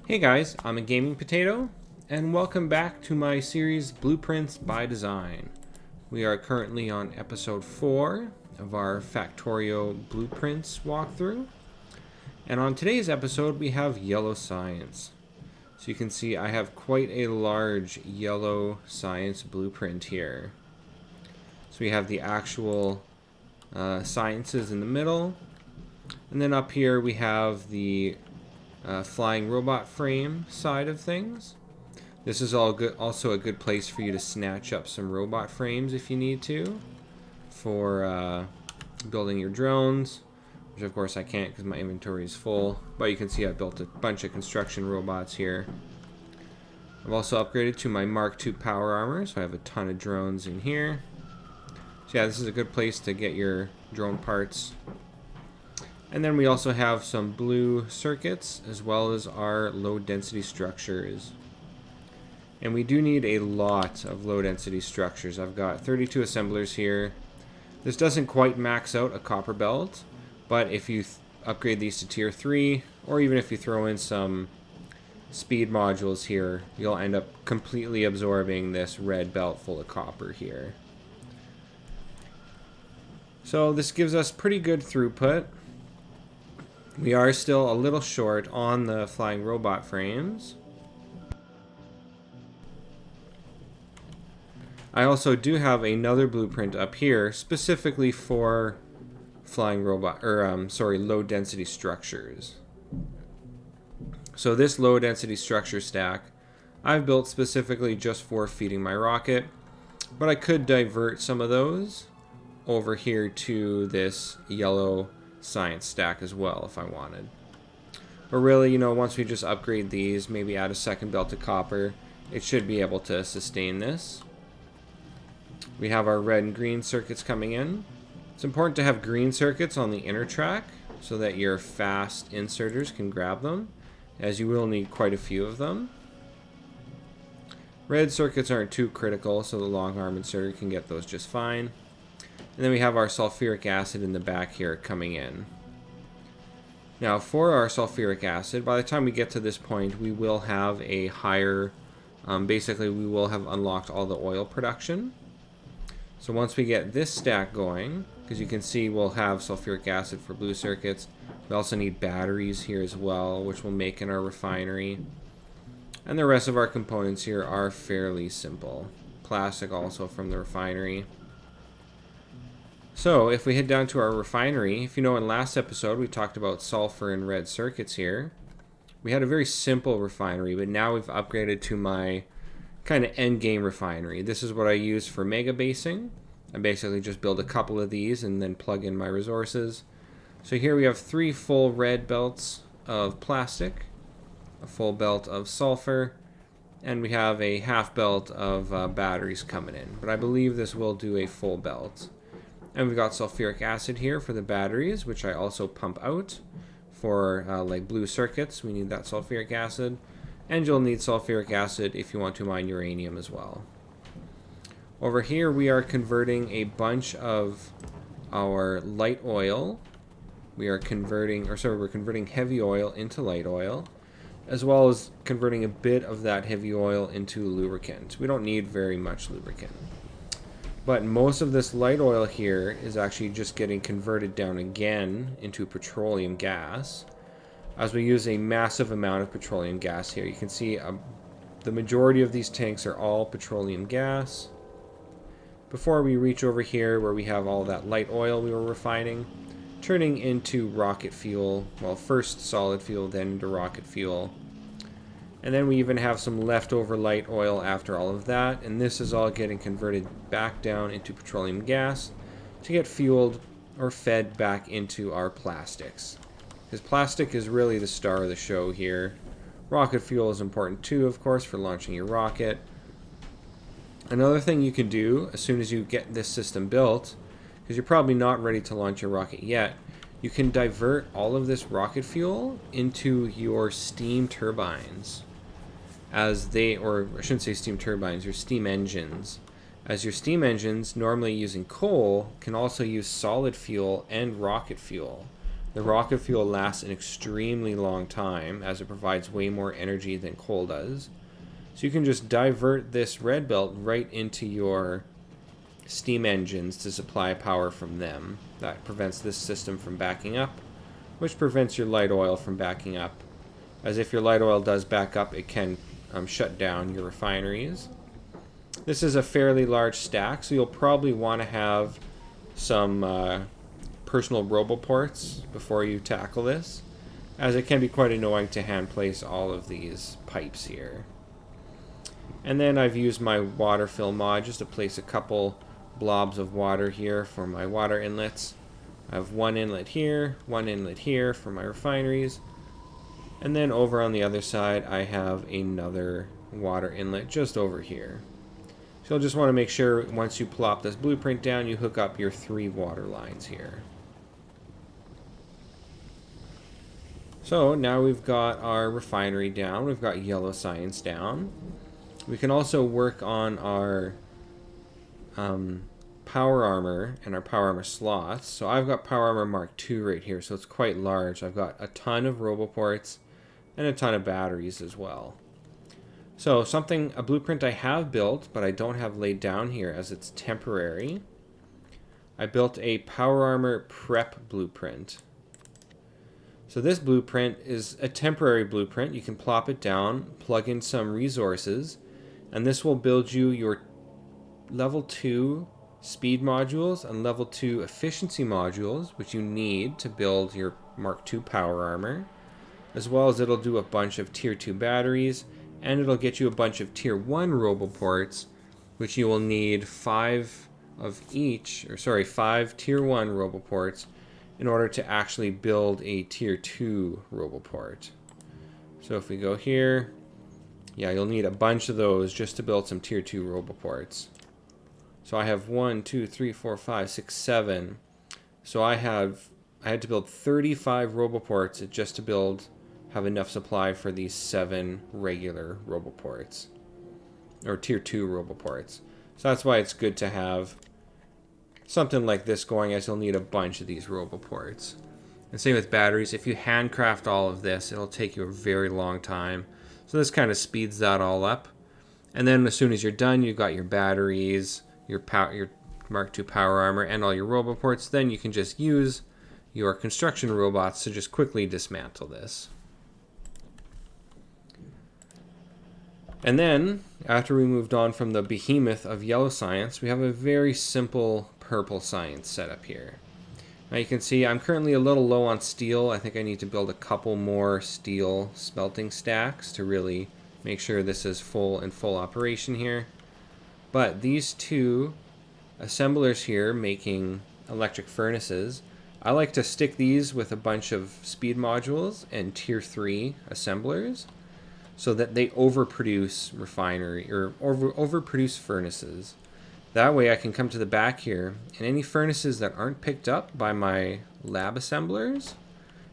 Hey guys, I'm a Gaming Potato, and welcome back to my series Blueprints by Design. We are currently on episode 4 of our Factorio Blueprints walkthrough. And on today's episode we have yellow science. So you can see I have quite a large yellow science blueprint here. So we have the actual sciences in the middle, and then up here we have the flying robot frame side of things. This is also a good place for you to snatch up some robot frames if you need to for building your drones, which of course I can't because my inventory is full, but you can see I built a bunch of construction robots here. I've also upgraded to my Mark II power armor, so I have a ton of drones in here. So yeah, this is a good place to get your drone parts. And then we also have some blue circuits as well as our low density structures. And we do need a lot of low density structures. I've got 32 assemblers here. This doesn't quite max out a copper belt, but if you upgrade these to tier 3, or even if you throw in some speed modules here, you'll end up completely absorbing this red belt full of copper here. So this gives us pretty good throughput. We are still a little short on the flying robot frames. I also do have another blueprint up here specifically for flying robot, low density structures. So this low density structure stack I've built specifically just for feeding my rocket, but I could divert some of those over here to this yellow science stack as well if I wanted. But really, once we just upgrade these, maybe add a second belt of copper, it should be able to sustain this. We have our red and green circuits coming in. It's important to have green circuits on the inner track so that your fast inserters can grab them, as you will need quite a few of them. Red circuits aren't too critical, so the long arm inserter can get those just fine. And then we have our sulfuric acid in the back here coming in. Now for our sulfuric acid, by the time we get to this point, we will have a higher, basically we will have unlocked all the oil production. So once we get this stack going, because you can see we'll have sulfuric acid for blue circuits, we also need batteries here as well, which we'll make in our refinery. And the rest of our components here are fairly simple. Plastic also from the refinery. So if we head down to our refinery, if you know in last episode we talked about sulfur and red circuits here. We had a very simple refinery, but now we've upgraded to my kind of end game refinery. This is what I use for mega basing. I basically just build a couple of these and then plug in my resources. So here we have 3 full red belts of plastic, a full belt of sulfur, and we have a half belt of batteries coming in. But I believe this will do a full belt. And we've got sulfuric acid here for the batteries, which I also pump out for like blue circuits. We need that sulfuric acid. And you'll need sulfuric acid if you want to mine uranium as well. Over here we are converting a bunch of our light oil. We're converting heavy oil into light oil, as well as converting a bit of that heavy oil into lubricant. We don't need very much lubricant. But most of this light oil here is actually just getting converted down again into petroleum gas, as we use a massive amount of petroleum gas here. You can see the majority of these tanks are all petroleum gas. Before we reach over here where we have all that light oil we were refining, turning into rocket fuel. Well, first solid fuel, then into rocket fuel. And then we even have some leftover light oil after all of that, and this is all getting converted back down into petroleum gas to get fueled or fed back into our plastics. Because plastic is really the star of the show here. Rocket fuel is important too, of course, for launching your rocket. Another thing you can do as soon as you get this system built, because you're probably not ready to launch your rocket yet, you can divert all of this rocket fuel into your steam turbines. Or I shouldn't say steam turbines, your steam engines. As your steam engines, normally using coal, can also use solid fuel and rocket fuel. The rocket fuel lasts an extremely long time as it provides way more energy than coal does. So you can just divert this red belt right into your steam engines to supply power from them. That prevents this system from backing up, which prevents your light oil from backing up. As if your light oil does back up, it can shut down your refineries. This is a fairly large stack, so you'll probably want to have some personal roboports before you tackle this, as it can be quite annoying to hand place all of these pipes here. And then I've used my water fill mod just to place a couple blobs of water here for my water inlets. I have one inlet here for my refineries, and then over on the other side I have another water inlet just over here. So you'll just want to make sure once you plop this blueprint down, you hook up your 3 water lines here. So now we've got our refinery down, we've got yellow science down. We can also work on our power armor and our power armor slots. So I've got power armor Mark II right here, so it's quite large. I've got a ton of roboports and a ton of batteries as well. So a blueprint I have built, but I don't have laid down here as it's temporary. I built a power armor prep blueprint. So this blueprint is a temporary blueprint. You can plop it down, plug in some resources, and this will build you your level 2 speed modules and level 2 efficiency modules, which you need to build your Mark II power armor, as well as it'll do a bunch of tier 2 batteries, and it'll get you a bunch of tier 1 roboports, which you will need 5 tier 1 roboports in order to actually build a tier 2 roboport. So if we go here, yeah, you'll need a bunch of those just to build some tier 2 roboports. So I have 1, 2, 3, 4, 5, 6, 7. So I had to build 35 roboports just to have enough supply for these 7 regular roboports, or tier 2 roboports. So that's why it's good to have something like this going, as you'll need a bunch of these roboports. And same with batteries. If you handcraft all of this, it'll take you a very long time. So this kind of speeds that all up. And then as soon as you're done, you've got your batteries, your Mark II power armor, and all your roboports. Then you can just use your construction robots to just quickly dismantle this. And then, after we moved on from the behemoth of yellow science, we have a very simple purple science setup here. Now you can see I'm currently a little low on steel. I think I need to build a couple more steel smelting stacks to really make sure this is in full operation here. But these 2 assemblers here making electric furnaces, I like to stick these with a bunch of speed modules and tier 3 assemblers, so that they overproduce overproduce furnaces. That way I can come to the back here, and any furnaces that aren't picked up by my lab assemblers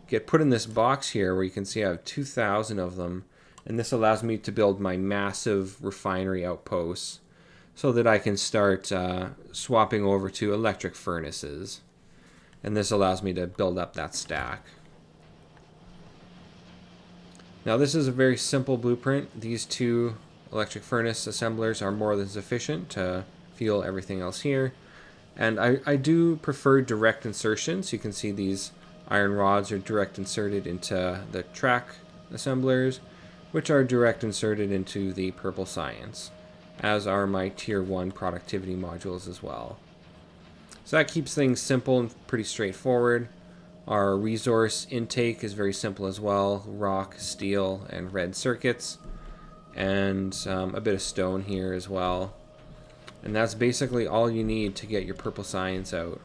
get put in this box here, where you can see I have 2,000 of them, and this allows me to build my massive refinery outposts so that I can start swapping over to electric furnaces. And this allows me to build up that stack. Now this is a very simple blueprint. These 2 electric furnace assemblers are more than sufficient to fuel everything else here. And I do prefer direct insertion, so you can see these iron rods are direct inserted into the track assemblers, which are direct inserted into the purple science, as are my tier 1 productivity modules as well. So that keeps things simple and pretty straightforward. Our resource intake is very simple as well: rock, steel, and red circuits, and a bit of stone here as well. And that's basically all you need to get your purple science out.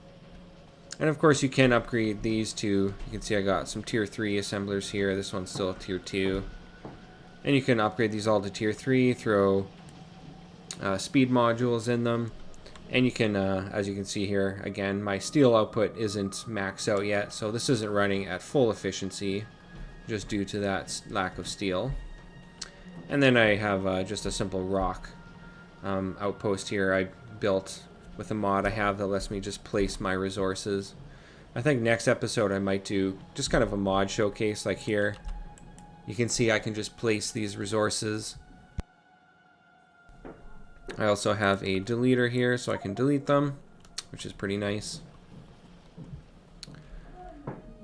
And of course you can upgrade these to, you can see I got some tier 3 assemblers here. This one's still a tier 2. And you can upgrade these all to tier 3, throw speed modules in them. And you can, as you can see here, again, my steel output isn't maxed out yet, so this isn't running at full efficiency, just due to that lack of steel. And then I have just a simple rock outpost here I built with a mod I have that lets me just place my resources. I think next episode I might do just kind of a mod showcase like here. You can see I can just place these resources. I also have a deleter here so I can delete them, which is pretty nice.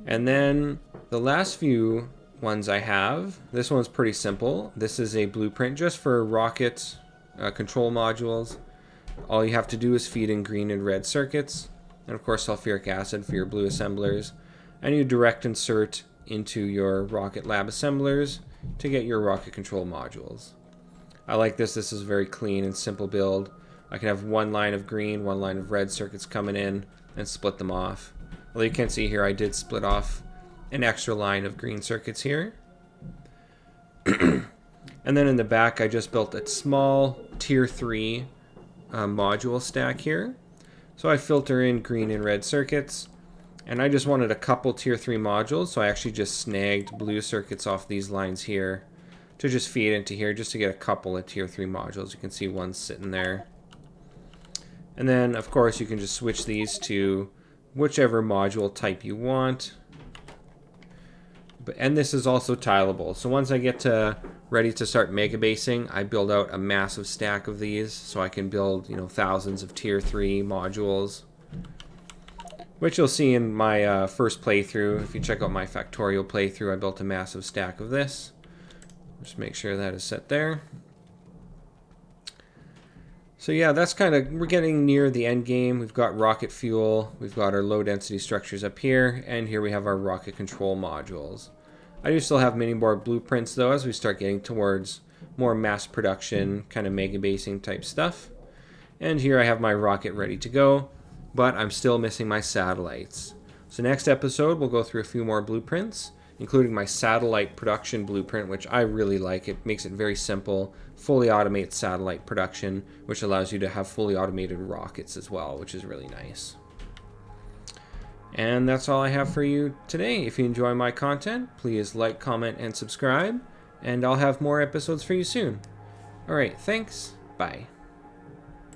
And then the last few ones I have, this one's pretty simple. This is a blueprint just for rocket control modules. All you have to do is feed in green and red circuits, and of course sulfuric acid for your blue assemblers, and you direct insert into your rocket lab assemblers to get your rocket control modules. I like this. This is a very clean and simple build. I can have one line of green, one line of red circuits coming in and split them off. Well, you can see here I did split off an extra line of green circuits here. And then in the back I just built a small tier 3 module stack here. So I filter in green and red circuits, and I just wanted a couple tier 3 modules, so I actually just snagged blue circuits off these lines here to just feed into here just to get a couple of tier 3 modules. You can see one sitting there. And then of course you can just switch these to whichever module type you want. And this is also tileable. So once I get to ready to start mega basing, I build out a massive stack of these so I can build, you know, thousands of tier 3 modules, which you'll see in my first playthrough. If you check out my Factorio playthrough, I built a massive stack of this. Just make sure that is set there. So yeah, that's kind of, we're getting near the end game. We've got rocket fuel, we've got our low density structures up here, and here we have our rocket control modules. I do still have mini board blueprints though as we start getting towards more mass production, kind of mega basing type stuff. And here I have my rocket ready to go, but I'm still missing my satellites. So next episode we'll go through a few more blueprints, including my satellite production blueprint, which I really like. It makes it very simple, fully automates satellite production, which allows you to have fully automated rockets as well, which is really nice. And that's all I have for you today. If you enjoy my content, please like, comment, and subscribe, and I'll have more episodes for you soon. Alright, thanks. Bye.